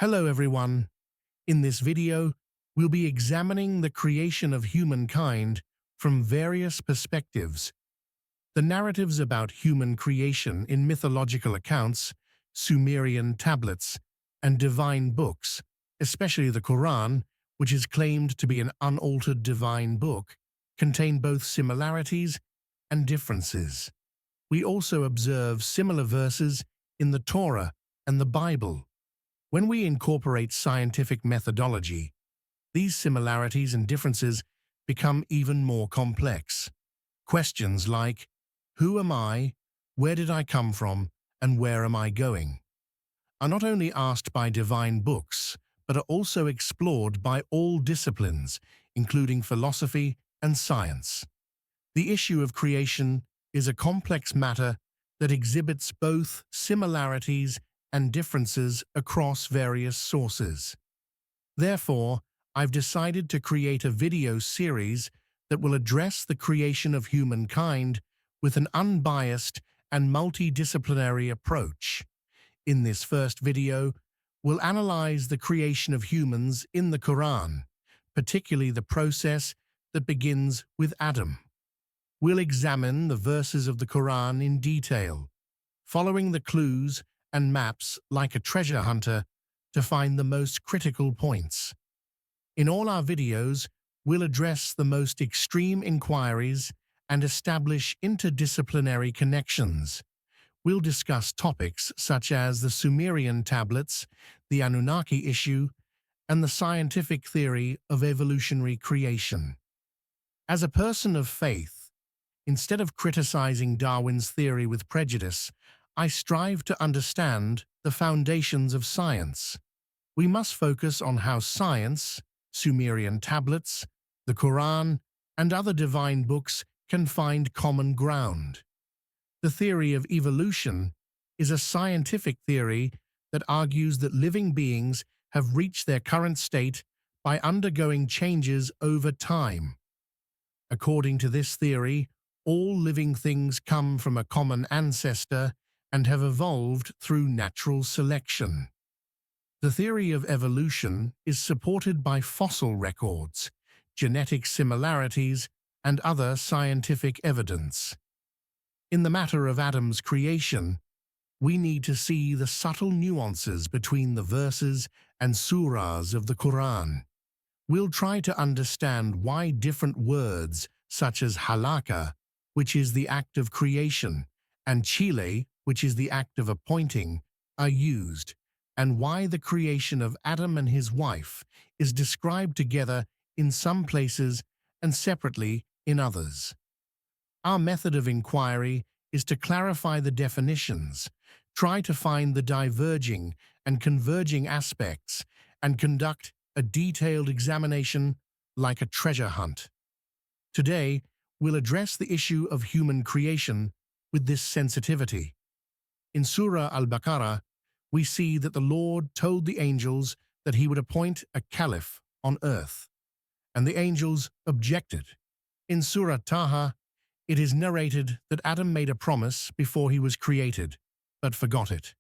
Hello everyone. In this video, we'll be examining the creation of humankind from various perspectives. The narratives about human creation in mythological accounts, Sumerian tablets, and divine books, especially the Quran, which is claimed to be an unaltered divine book, contain both similarities and differences. We also observe similar verses in the Torah and the Bible. When we incorporate scientific methodology, these similarities and differences become even more complex. Questions like, who am I, where did I come from, and where am I going, are not only asked by divine books, but are also explored by all disciplines, including philosophy and science. The issue of creation is a complex matter that exhibits both similarities and differences across various sources. Therefore, I've decided to create a video series that will address the creation of humankind with an unbiased and multidisciplinary approach. In this first video, we'll analyze the creation of humans in the Quran, particularly the process that begins with Adam. We'll examine the verses of the Quran in detail, following the clues and maps like a treasure hunter to find the most critical points. In all our videos, we'll address the most extreme inquiries and establish interdisciplinary connections. We'll discuss topics such as the Sumerian tablets, the Anunnaki issue, and the scientific theory of evolutionary creation. As a person of faith, instead of criticizing Darwin's theory with prejudice, I strive to understand the foundations of science. We must focus on how science, Sumerian tablets, the Quran, and other divine books can find common ground. The theory of evolution is a scientific theory that argues that living beings have reached their current state by undergoing changes over time. According to this theory, all living things come from a common ancestor and have evolved through natural selection. The theory of evolution is supported by fossil records, genetic similarities, and other scientific evidence. In the matter of Adam's creation, we need to see the subtle nuances between the verses and surahs of the Quran. We'll try to understand why different words such as halaka, which is the act of creation, and chile, which is the act of appointing, are used, and why the creation of Adam and his wife is described together in some places and separately in others. Our method of inquiry is to clarify the definitions, try to find the diverging and converging aspects, and conduct a detailed examination like a treasure hunt. Today, we'll address the issue of human creation with this sensitivity. In Surah Al-Baqarah, we see that the Lord told the angels that he would appoint a caliph on earth, and the angels objected. In Surah Taha, it is narrated that Adam made a promise before he was created, but forgot it.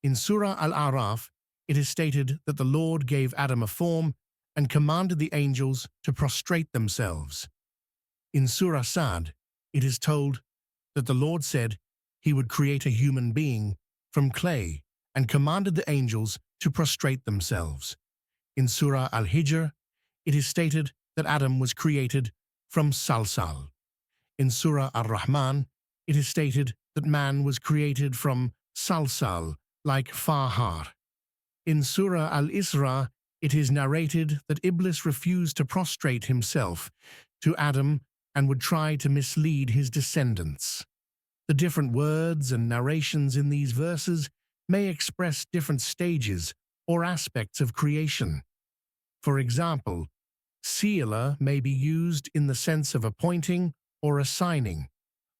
In Surah Al-A'raf, it is stated that the Lord gave Adam a form and commanded the angels to prostrate themselves. In Surah Sa'd, it is told that the Lord said he would create a human being from clay and commanded the angels to prostrate themselves. In Surah Al-Hijr, it is stated that Adam was created from salsal. In Surah Ar-Rahman, it is stated that man was created from salsal, like fahar. In Surah Al-Isra, it is narrated that Iblis refused to prostrate himself to Adam and would try to mislead his descendants. The different words and narrations in these verses may express different stages or aspects of creation. For example, Seela may be used in the sense of appointing or assigning,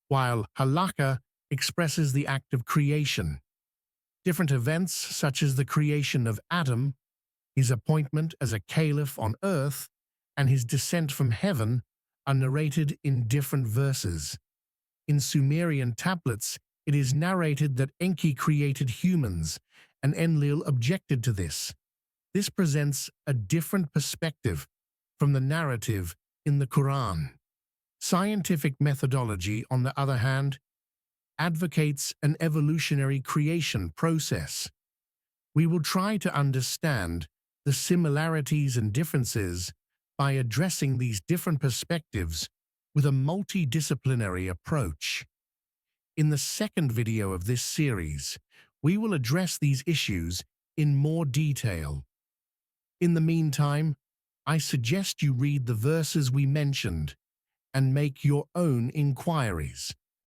while halaka expresses the act of creation. Different events such as the creation of Adam, his appointment as a caliph on earth, and his descent from heaven are narrated in different verses. In Sumerian tablets, it is narrated that Enki created humans and Enlil objected to this. This presents a different perspective from the narrative in the Quran. Scientific methodology, on the other hand, advocates an evolutionary creation process. We will try to understand the similarities and differences by addressing these different perspectives with a multidisciplinary approach. In the second video of this series, we will address these issues in more detail. In the meantime, I suggest you read the verses we mentioned and make your own inquiries.